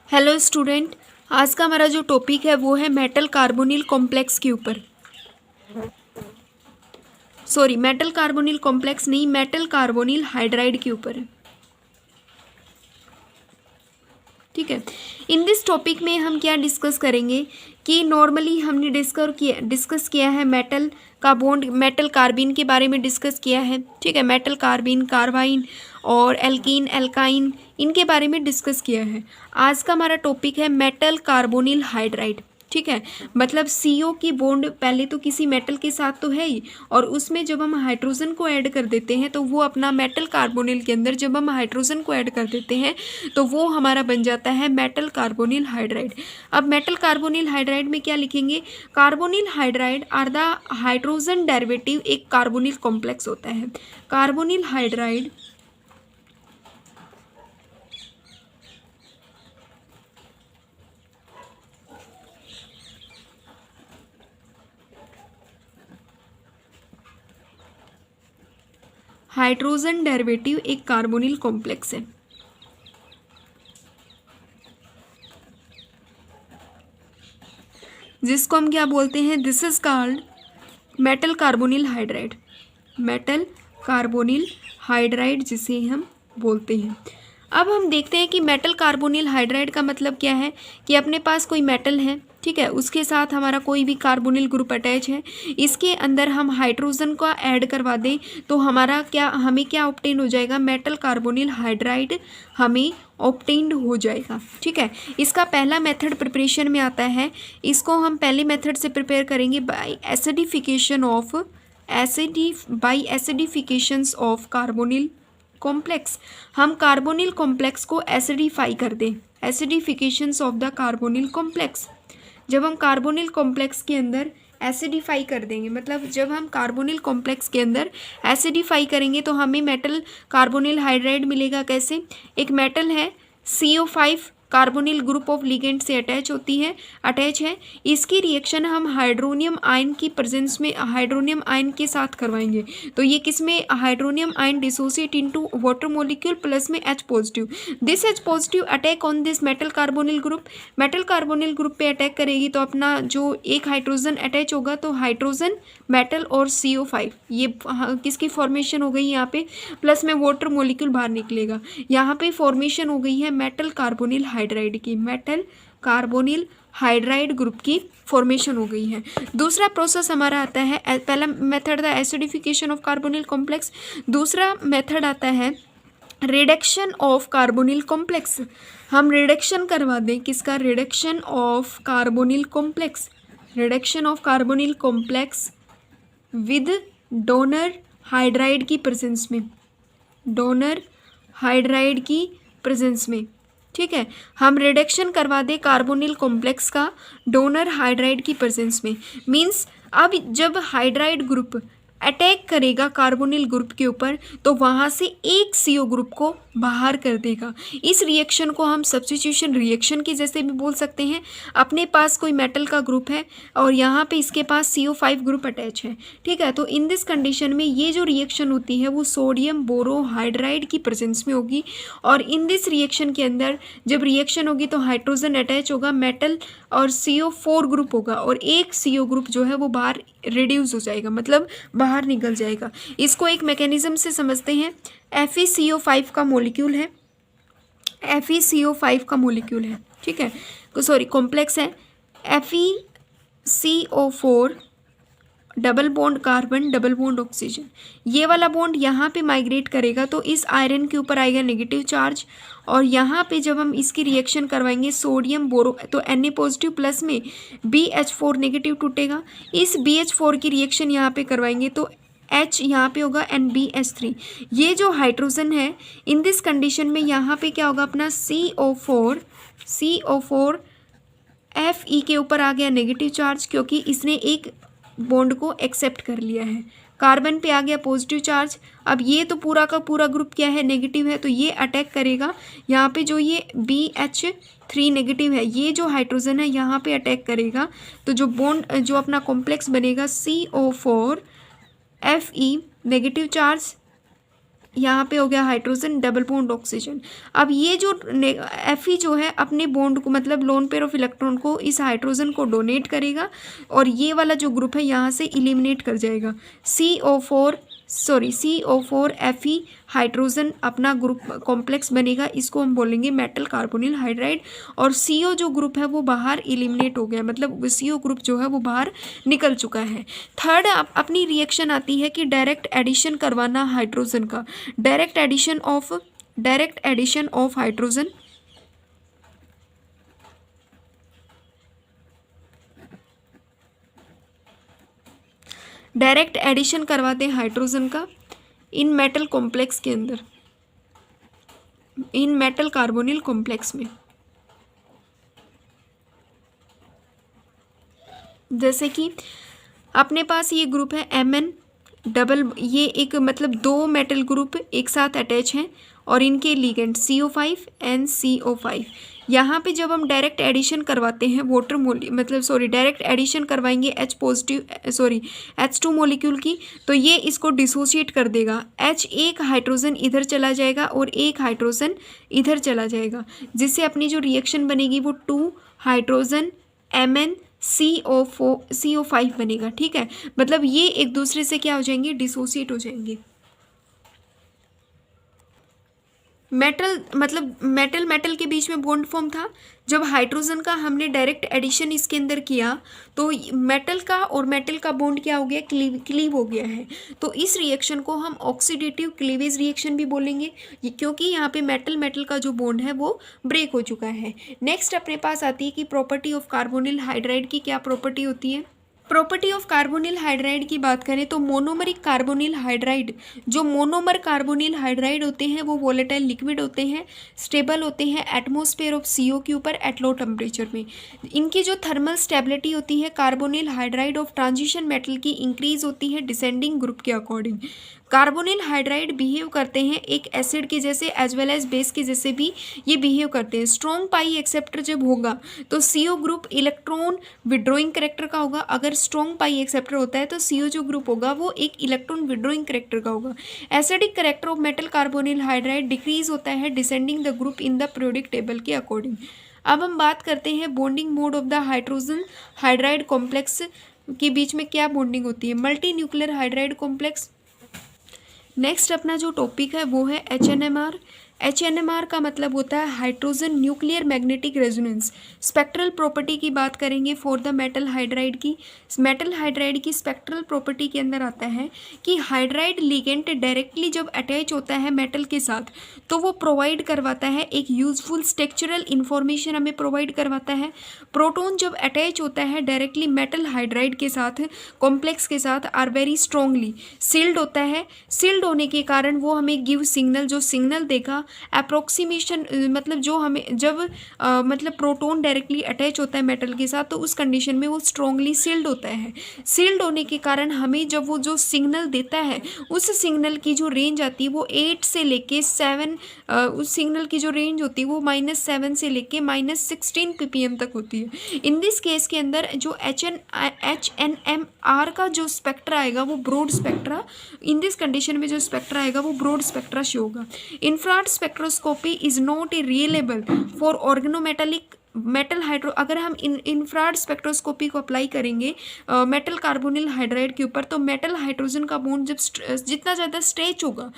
Hello student, आज का हमारा जो टॉपिक है वो है मेटल कार्बोनिल कॉम्प्लेक्स के ऊपर। सॉरी, मेटल कार्बोनिल कॉम्प्लेक्स नहीं, मेटल कार्बोनिल हाइड्राइड के ऊपर है। ठीक है। इन दिस टॉपिक में हम क्या डिस्कस करेंगे कि नॉर्मली हमने डिस्कस किया है मेटल का बॉन्ड, मेटल कार्बिन के बारे में डिस्कस किया है। ठीक है, मेटल कार्बिन, कार्बाइन और एल्कीन, एल्काइन, इनके बारे में डिस्कस किया है। आज का हमारा टॉपिक है मेटल कार्बोनिल हाइड्राइड। ठीक है, मतलब CO की बॉन्ड पहले तो किसी मेटल के साथ तो है ही, और उसमें जब हम हाइड्रोजन को ऐड कर देते हैं तो वो अपना मेटल कार्बोनिल के अंदर जब हम हाइड्रोजन को ऐड कर देते हैं तो वो हमारा बन जाता है मेटल कार्बोनिल हाइड्राइड। अब मेटल कार्बोनिल हाइड्राइड में क्या लिखेंगे? Carbonyl hydride are the hydrogen derivative, एक कार्बोनिल कॉम्प्लेक्स होता है। कार्बोनिल हाइड्राइड हाइड्रोजन डेरिवेटिव एक कार्बोनिल कॉम्प्लेक्स है। जिसको हम क्या बोलते हैं? This is called metal carbonyl hydride. Metal carbonyl hydride जिसे हम बोलते हैं। अब हम देखते हैं कि मेटल कार्बोनिल हाइड्राइड का मतलब क्या है कि अपने पास कोई मेटल है, ठीक है, उसके साथ हमारा कोई भी कार्बोनिल ग्रुप अटैच है, इसके अंदर हम हाइड्रोजन का ऐड करवा दें तो हमें क्या ऑब्टेन हो जाएगा? मेटल कार्बोनिल हाइड्राइड हमें ऑब्टेन्ड हो जाएगा। ठीक है, इसका पहला मेथड प्रिपरेशन में आता है। इसको हम पहले मेथड से प्रिपेयर करेंगे बाय एसिडिफिकेशंस ऑफ कार्बोनिल कॉम्प्लेक्स। हम कार्बोनिल कॉम्प्लेक्स को एसिडिफाई कर दें, एसिडिफिकेशंस ऑफ द कार्बोनिल कॉम्प्लेक्स। जब हम कार्बोनिल कॉम्प्लेक्स के अंदर एसिडिफाई कर देंगे, मतलब जब हम कार्बोनिल कॉम्प्लेक्स के अंदर एसिडिफाई करेंगे तो हमें मेटल कार्बोनिल हाइड्राइड मिलेगा। कैसे? एक मेटल है CO5 carbonyl group of ligand से अटैच है। इसकी रिएक्शन हम हाइड्रोनियम आयन की प्रेजेंस में हाइड्रोनियम आयन के साथ करवाएंगे। तो ये किसमें? Hydronium ion dissociate into water molecule plus में H positive. This H positive attack on this metal carbonyl group. Metal carbonyl group पे अटैक करेगी तो अपना जो एक हाइड्रोजन अटैच होगा तो हाइड्रोजन, मेटल और CO5, ये किसकी फॉर्मेशन हो गई यहाँ पे? प्लस में वाटर मॉलिक्यूल बाहर निकलेगा। यहाँ पे फॉर्मेशन हो गई है मेटल कार्बोनिल हाइड्राइड की, मेटल कार्बोनिल हाइड्राइड ग्रुप की फॉर्मेशन हो गई है। दूसरा प्रोसेस हमारा आता है, पहला मेथड था एसिडिफिकेशन ऑफ कार्बोनिल कॉम्प्लेक्स। दूसरा मेथड आता है रिडक्शन ऑफ कार्बोनिल कॉम्प्लेक्स। हम रिडक्शन करवा दें, किसका? Reduction of carbonyl complex. Reduction of carbonyl complex with donor hydride की प्रेजेंस में, डोनर हाइड्राइड की प्रेजेंस में। ठीक है, हम रिडक्शन करवा दें कार्बोनिल कॉम्प्लेक्स का डोनर हाइड्राइड की प्रेजेंस में। मींस अब जब हाइड्राइड ग्रुप अटैक करेगा कार्बोनिल ग्रुप के ऊपर तो वहाँ से एक CO ग्रुप को बाहर कर देगा। इस रिएक्शन को हम सब्स्टिट्यूशन रिएक्शन के जैसे भी बोल सकते हैं। अपने पास कोई मेटल का ग्रुप है और यहाँ पे इसके पास CO5 ग्रुप अटैच है। ठीक है, तो इन दिस कंडीशन में ये जो रिएक्शन होती है वो सोडियम बोरोहाइड्राइड की प्रेजेंस में होगी। और इन दिस रिएक्शन के अंदर जब रिएक्शन होगी तो हाइड्रोजन अटैच होगा, मेटल और CO4 ग्रुप होगा और एक CO ग्रुप जो है वो बाहर रिड्यूस हो जाएगा, मतलब बाहर निकल जाएगा। इसको एक मैकेनिज्म से समझते हैं। FeCO5 का मॉलिक्यूल है, FeCO5 का मॉलिक्यूल है। ठीक है, सॉरी कॉम्प्लेक्स है। FeCO4 double bond carbon, double bond oxygen. ये वाला बॉन्ड यहाँ पे माइग्रेट करेगा तो इस आयरन के ऊपर आएगा नेगेटिव चार्ज, और यहाँ पे जब हम इसकी रिएक्शन करवाएंगे सोडियम बोरो तो Na पॉजिटिव प्लस में BH4 नेगेटिव टूटेगा। इस BH4 की रिएक्शन यहाँ पे करवाएंगे तो H यहाँ पे होगा NBH3। ये जो हाइड्रोजन है इन दिस कंडीशन में यहाँ पे क्या होगा? अपना CO4 Fe के ऊपर आ गया नेगेटिव चार्ज क्योंकि इसने एक बॉन्ड को एक्सेप्ट कर लिया है। कार्बन पे आ गया पॉजिटिव चार्ज। अब ये तो पूरा का पूरा ग्रुप क्या है? नेगेटिव है, तो ये अटैक करेगा यहाँ पे। जो ये BH3 नेगेटिव है, ये जो हाइड्रोजन है यहाँ पे अटैक करेगा तो जो बॉन्ड जो अपना कॉम्प्लेक्स बनेगा CO4 Fe नेगेटिव चार्ज यहाँ पे हो गया हाइड्रोजन, डबल बॉन्ड ऑक्सीजन। अब ये जो Fe जो है अपने बॉन्ड को मतलब लोन पेयर ऑफ इलेक्ट्रॉन को इस हाइड्रोजन को डोनेट करेगा और ये वाला जो ग्रुप है यहाँ से इलिमिनेट कर जाएगा। CO4 Fe हाइड्रोजन अपना ग्रुप कॉम्प्लेक्स बनेगा, इसको हम बोलेंगे मेटल कार्बोनिल हाइड्राइड। और CO जो ग्रुप है वो बाहर इलिमिनेट हो गया, मतलब CO ग्रुप जो है वो बाहर निकल चुका है। थर्ड अपनी रिएक्शन आती है कि डायरेक्ट एडिशन करवाना हाइड्रोजन का, direct addition of hydrogen. Direct addition करवाते हैं हाइड्रोजन का इन मेटल कॉम्प्लेक्स के अंदर, इन मेटल कार्बोनिल कॉम्प्लेक्स में। जैसे कि अपने पास ये ग्रुप है Mn डबल, ये एक मतलब दो मेटल ग्रुप एक साथ अटैच हैं और इनके लिगेंड CO5 एंड CO5। यहाँ पे जब हम डायरेक्ट एडिशन करवाते हैं डायरेक्ट एडिशन करवाएंगे H2 मॉलिक्यूल की, तो ये इसको डिसोशिएट कर देगा। एक हाइड्रोजन इधर चला जाएगा और एक हाइड्रोजन इधर चला जाएगा, जिससे अपनी जो रिएक्शन बनेगी वो 2 हाइड्रोजन Mn CO5 बनेगा। ठीक है, मतलब ये एक दूसरे से क्या हो जाएंगे, डिसोसिएट हो जाएंगे। मेटल के बीच में बॉन्ड फॉर्म था। जब हाइड्रोजन का हमने डायरेक्ट एडिशन इसके अंदर किया तो मेटल का और मेटल का बॉन्ड क्या हो गया, क्लीव हो गया है। तो इस रिएक्शन को हम ऑक्सीडेटिव क्लीवेज रिएक्शन भी बोलेंगे, क्योंकि यहाँ पे मेटल का जो बॉन्ड है वो ब्रेक हो चुका है। नेक्स्ट अपने पास आती है कि प्रॉपर्टी ऑफ कार्बोनिल हाइड्राइड की क्या प्रॉपर्टी होती है। प्रॉपर्टी ऑफ कार्बोनिल हाइड्राइड की बात करें तो मोनोमरिक कार्बोनिल हाइड्राइड, जो मोनोमर कार्बोनिल हाइड्राइड होते हैं वो वोलेटाइल लिक्विड होते हैं, स्टेबल होते हैं एटमॉस्फेयर ऑफ CO के ऊपर एट लो टेम्परेचर में। इनकी जो थर्मल स्टेबिलिटी होती है carbonyl hydride of transition metal की इंक्रीज होती है डिसेंडिंग ग्रुप के अकॉर्डिंग। कार्बोनिल हाइड्राइड बिहेव करते हैं एक एसिड के जैसे एज वेल एज बेस के जैसे भी ये बिहेव करते हैं। स्ट्रॉन्ग पाई एक्सेप्टर जब होगा तो CO group electron withdrawing character का होगा। अगर स्ट्रॉन्ग पाई एक्सेप्टर होता है तो CO जो ग्रुप होगा वो एक इलेक्ट्रॉन विड्रॉइंग करेक्टर का होगा। Acidic character of metal carbonyl hydride decrease होता है descending the group in the periodic table के अकॉर्डिंग। अब हम बात करते हैं bonding mode of the hydrogen hydride complex के बीच में क्या बॉन्डिंग होती है, multi nuclear hydride complex. Next अपना जो टॉपिक है वो है HNMR। HNMR का मतलब होता है hydrogen nuclear magnetic resonance. Spectral property की बात करेंगे फॉर द मेटल हाइड्राइड की। मेटल हाइड्राइड की स्पेक्ट्रल प्रॉपर्टी के अंदर आता है कि हाइड्राइड लिगेंड डायरेक्टली जब अटैच होता है मेटल के साथ तो वो प्रोवाइड करवाता है एक यूजफुल स्ट्रक्चरल इंफॉर्मेशन, हमें प्रोवाइड करवाता है। प्रोटॉन जब अटैच होता है डायरेक्टली मेटल हाइड्राइड के साथ कॉम्प्लेक्स के साथ आर वेरी स्ट्रॉन्गली सील्ड होता है। सील्ड होने के कारण वो हमें गिव सिग्नल, जो सिग्नल देगा अप्रोक्सीमेशन, मतलब जो हमें जब मतलब प्रोटॉन डायरेक्टली अटैच होता है मेटल के साथ तो उस कंडीशन में वो स्ट्रॉन्गली सील्ड होता है। सील्ड होने के कारण हमें जब वो जो सिग्नल देता है उस सिग्नल की जो रेंज आती है वो 8 से लेके 7, उस सिग्नल की जो रेंज होती है वो -7 से लेके -16 ppm तक होती है। इन दिस केस के अंदर जो HNMR का जो स्पेक्ट्रा आएगा वो broad spectra, in this condition में जो स्पेक्ट्रा आएगा वो ब्रॉड स्पेक्ट्रा शो होगा। Infrared spectroscopy is not reliable for organometallic metal hydro. अगर हम इंफ्रारेड स्पेक्ट्रोस्कोपी को अप्लाई करेंगे मेटल कार्बोनिल हाइड्राइड के ऊपर तो मेटल हाइड्रोजन का बॉन्ड जब जितना ज़्यादा स्ट्रेच होगा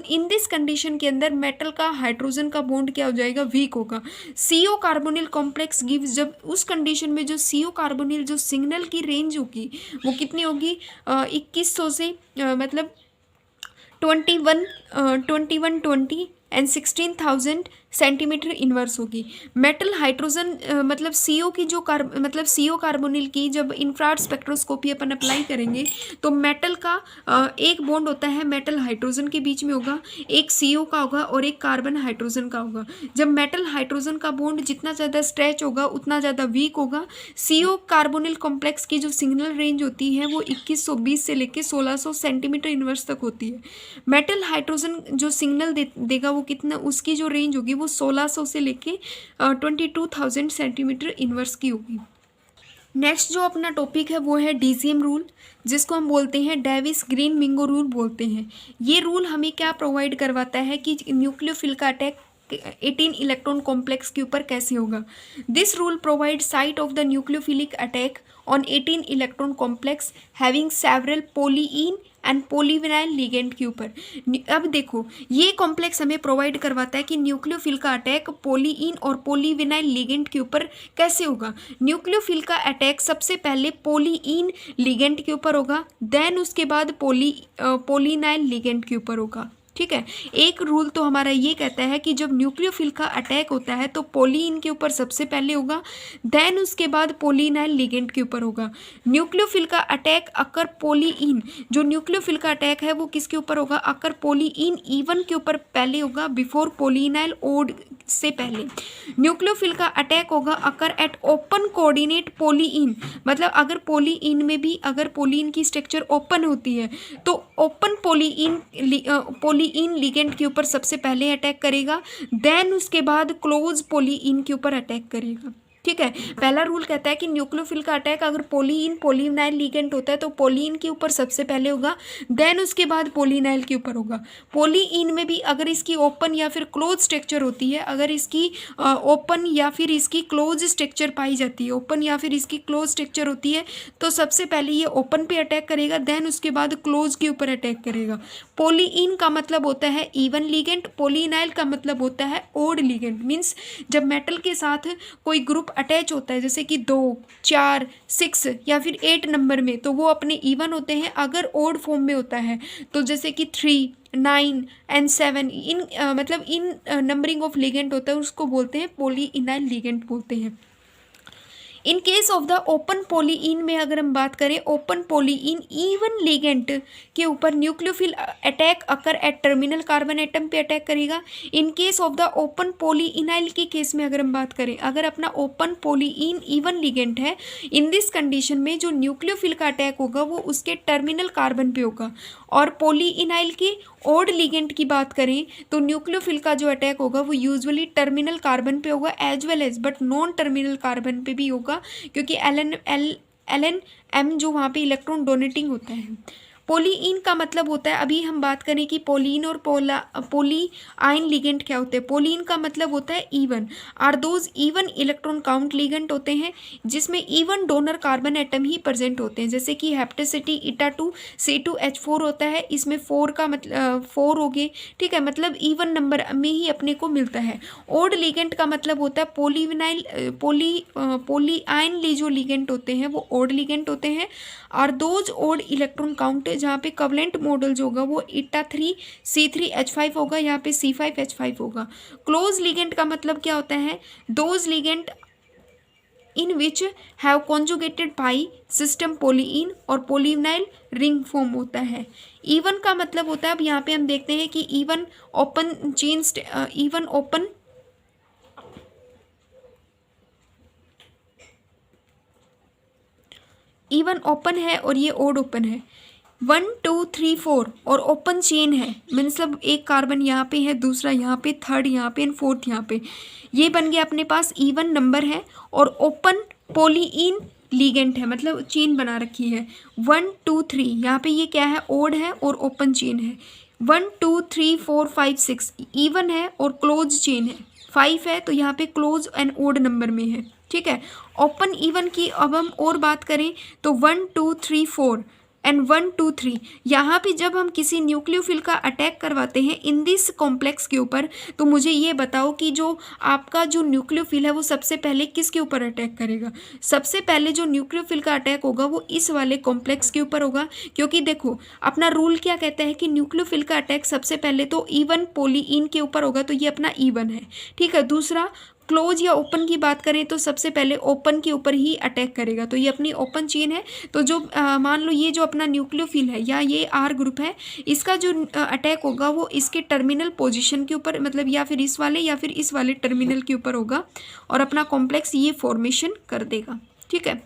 इन दिस कंडीशन के अंदर मेटल का हाइड्रोजन का बॉन्ड क्या हो जाएगा, वीक होगा। CO कार्बोनिल कॉम्प्लेक्स गिव्स, जब उस कंडीशन में जो CO कार्बोनिल जो सिग्नल की रेंज होगी वो कितनी होगी, 2100 से मतलब 2120 एंड 16,000 सेंटीमीटर इन्वर्स होगी। मेटल हाइड्रोजन मतलब CO की जो CO कार्बोनिल की जब इंफ्रारेड स्पेक्ट्रोस्कोपी अपन अप्लाई करेंगे तो मेटल का एक बॉन्ड होता है मेटल हाइड्रोजन के बीच में होगा, एक CO का होगा और एक कार्बन हाइड्रोजन का होगा। जब मेटल हाइड्रोजन का बॉन्ड जितना ज़्यादा स्ट्रेच होगा उतना ज़्यादा वीक होगा। CO कार्बोनिल कॉम्प्लेक्स की जो सिग्नल रेंज होती है वो 2120 से लेकर 1600 सेंटीमीटर इन्वर्स तक होती है। मेटल हाइड्रोजन जो सिग्नल देगा वो कितना, उसकी जो रेंज होगी वो 1600 से लेके 22,000 सेंटीमीटर इन्वर्स की होगी। नेक्स्ट जो अपना टॉपिक है वो है डीसीएम रूल, जिसको हम बोलते हैं डेविस ग्रीन मिंगो रूल बोलते हैं। ये रूल हमें क्या प्रोवाइड करवाता है कि न्यूक्लियोफिल का अटैक 18 इलेक्ट्रॉन कॉम्प्लेक्स के ऊपर कैसे होगा। This rule provide site of the nucleophilic attack on 18 electron complex having several polyene and polyvinyl ligand के ऊपर। अब देखो ये कॉम्प्लेक्स हमें प्रोवाइड करवाता है कि न्यूक्लियोफिल का अटैक पोलीइन और पोलीविनाइल लिगेंड के ऊपर कैसे होगा। न्यूक्लियोफिल का अटैक सबसे पहले पोलीइन लिगेंड के ऊपर होगा, देन उसके बाद पोलीनाइल लिगेंड के ऊपर होगा। ठीक है, एक रूल तो हमारा ये कहता है कि जब न्यूक्लियोफिल का अटैक होता है तो पोलीइन के ऊपर सबसे पहले होगा, देन उसके बाद पोलीनाइल लिगेंड के ऊपर होगा। न्यूक्लियोफिल का अटैक अकर पोलीइन, जो न्यूक्लियोफिल का अटैक है वो किसके ऊपर होगा, अकर पोलीइन इवन के ऊपर पहले होगा, बिफोर पोलीनाइल ओड से पहले। न्यूक्लियोफिल का अटैक होगा अकर एट ओपन कोऑर्डिनेट पोलीइन, मतलब अगर पोलीइन में भी अगर पोलीइन की स्ट्रक्चर ओपन होती है तो ओपन पोलीइन लिगेंड के ऊपर सबसे पहले अटैक करेगा, देन उसके बाद क्लोज पोलीइन के ऊपर अटैक करेगा। ठीक है, पहला रूल कहता है कि न्यूक्लियोफिल का अटैक अगर पोलीइन पोलीनाइल लिगेंड होता है तो पोलीइन के ऊपर सबसे पहले होगा, देन उसके बाद पोलीनाइल के ऊपर होगा। पोलीइन में भी अगर इसकी ओपन या फिर क्लोज स्ट्रक्चर होती है, अगर इसकी ओपन या फिर इसकी क्लोज स्ट्रक्चर पाई जाती है, ओपन या फिर इसकी क्लोज स्ट्रक्चर होती है तो सबसे पहले ये ओपन पे अटैक करेगा, देन उसके बाद क्लोज के ऊपर अटैक करेगा। पोलीइन का मतलब होता है इवन लिगेंड, पोलीनाइल का मतलब होता है ओड लिगेंड। मीन्स जब मेटल के साथ कोई ग्रुप अटैच होता है जैसे कि 2, 4, 6 या फिर 8 नंबर में, तो वो अपने इवन होते हैं। अगर ओड फॉर्म में होता है तो जैसे कि 3, 9 एंड 7 इन मतलब इन नंबरिंग ऑफ लिगेंड होता है, उसको बोलते हैं पोलीइनाइल लिगेंड बोलते हैं। In case of the open polyene में अगर हम बात करें, ओपन पोलीइन इवन लिगेंड के ऊपर nucleophile attack occur at terminal carbon atom पे अटैक करेगा। In case of the open polyenyl के केस में अगर हम बात करें, अगर अपना ओपन पोलीइन इवन लिगेंड है, इन दिस कंडीशन में जो न्यूक्लियोफिल का अटैक होगा वो उसके टर्मिनल कार्बन पे होगा। और पोलीइनाइल के ओड लिगेंड की बात करें तो न्यूक्लियोफिल का जो अटैक होगा वो यूजुअली टर्मिनल कार्बन पे होगा as well as but non terminal carbon पे भी होगा, क्योंकि एल एम जो वहाँ पे इलेक्ट्रॉन डोनेटिंग होता है। पोलीइन का मतलब होता है, अभी हम बात करें कि पोलीन और पोलीआइन लिगेंड क्या होते हैं। पोलीन का मतलब होता है even, are those even electron count ligand होते हैं जिसमें इवन डोनर कार्बन एटम ही प्रेजेंट होते हैं। जैसे कि हेप्टेसिटी ईटा2 C2H4 होता है, इसमें 4 का मतलब 4 हो गए। ठीक है, मतलब इवन नंबर में ही अपने को मिलता है। ओड लिगेंड का मतलब होता है पोलीआइन जो लिगेंड होते हैं वो ओड लिगेंड होते हैं। और दोज ओड इलेक्ट्रॉन काउंट जहाँ पे कवलेंट मॉडल जो होगा वो ईटा3 C3H5 होगा, यहाँ पे C5H5 होगा। क्लोज लिगेंड का मतलब क्या होता है, those ligand in which have conjugated pi system polyene और पोलीविनाइल रिंग फॉर्म होता है। इवन का मतलब होता है, अब यहाँ पे हम देखते हैं कि even open chain even open है और ये ओड ओपन है। 1, 2, 3, 4 और ओपन चेन है, मतलब एक कार्बन यहाँ पे है, दूसरा यहाँ पे, थर्ड यहाँ पे एंड फोर्थ यहाँ पे, ये बन गया अपने पास इवन नंबर है। और ओपन पोलीइन लिगेंड है, मतलब चेन बना रखी है 1, 2, 3, यहाँ पे ये क्या है, ओड है और ओपन चेन है। 1, 2, 3, 4, 5, 6 इवन है और क्लोज चेन है। 5 है तो यहाँ पे क्लोज एंड ओड नंबर में है। ठीक है, ओपन इवन की अब हम और बात करें तो 1, 2, 3, 4 एंड 1, 2, 3, यहाँ पे जब हम किसी न्यूक्लियोफिल का अटैक करवाते हैं इन दिस कॉम्प्लेक्स के ऊपर, तो मुझे ये बताओ कि जो आपका जो न्यूक्लियोफिल है वो सबसे पहले किसके ऊपर अटैक करेगा। सबसे पहले जो न्यूक्लियोफिल का अटैक होगा वो इस वाले कॉम्प्लेक्स के ऊपर होगा, क्योंकि देखो अपना रूल क्या कहता है कि न्यूक्लियोफिल का अटैक सबसे पहले तो इवन पोलीइन के ऊपर होगा, तो ये अपना इवन है। ठीक है, दूसरा क्लोज या ओपन की बात करें तो सबसे पहले ओपन के ऊपर ही अटैक करेगा, तो ये अपनी ओपन चेन है। तो जो मान लो ये जो अपना न्यूक्लियोफिल है या ये आर ग्रुप है, इसका जो अटैक होगा वो इसके टर्मिनल पोजीशन के ऊपर, मतलब या फिर इस वाले टर्मिनल के ऊपर होगा और अपना कॉम्प्लेक्स ये फॉर्मेशन कर देगा। ठीक है।